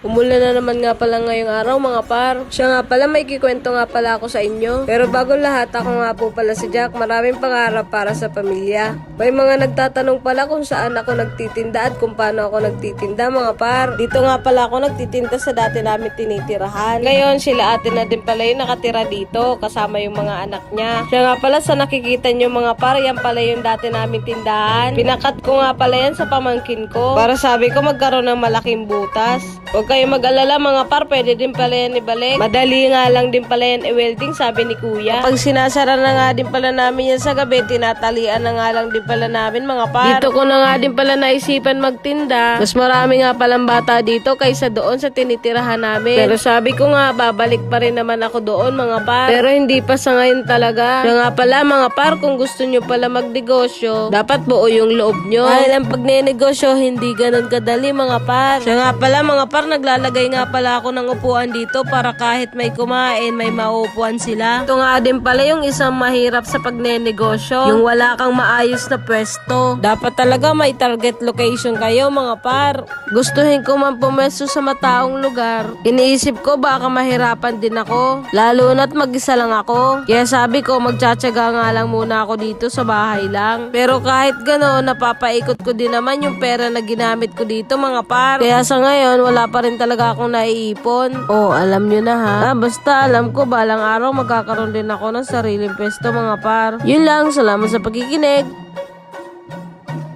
Umulan na naman nga pala ngayong araw mga par. Siya nga pala, may kikwento nga pala ako sa inyo. Pero bago lahat, ako nga po pala si Jack. Maraming pangarap para sa pamilya. May mga nagtatanong pala kung saan ako nagtitinda at kung paano ako nagtitinda mga par. Dito nga pala ako nagtitinda sa dati namin tinitirahan. Ngayon sila ate na din pala yung nakatira dito kasama yung mga anak niya. Siya nga pala, sa nakikita nyo mga par, yan pala yung dati namin tindahan. Pinakat ko nga pala yan sa pamangkin ko para sabi ko magkaroon ng malaking butas. Huwag kayo mag-alala mga par, pwede din pala yan ibalik. Madali nga lang din pala yan i-welding, sabi ni kuya. Kapag sinasara na nga din pala namin yan sa gabi, tinatalian na nga lang din pala namin mga par. Dito ko na nga din pala naisipan magtinda. Mas marami nga palang bata dito kaysa doon sa tinitirahan namin. Pero sabi ko nga, babalik pa rin naman ako doon mga par. Pero hindi pa sa ngayon talaga. Kaya nga pala mga par, kung gusto nyo pala magnegosyo, dapat buo yung loob nyo. Dahil ang pagnenegosyo, hindi ganun kadali mga par. Siya nga pala mga par, naglalagay nga pala ako ng upuan dito para kahit may kumain, may maupuan sila. Ito nga din pala yung isang mahirap sa pagnenegosyo, yung wala kang maayos na pwesto. Dapat talaga may target location kayo mga par. Gustuhin ko man pumesto sa mataong lugar, iniisip ko baka mahirapan din ako, lalo na't mag-isa lang ako. Kaya sabi ko, magtsatsaga nga lang muna ako dito sa bahay lang. Pero kahit gano'n, napapaikot ko din naman yung pera na ginamit ko dito mga par. Kaya sa ngayon, wala pa rin talaga akong naiipon. Oh, alam nyo na ha. Basta alam ko, balang araw magkakaroon din ako ng sariling pwesto mga par. Yun lang, salamat sa pagkikinig.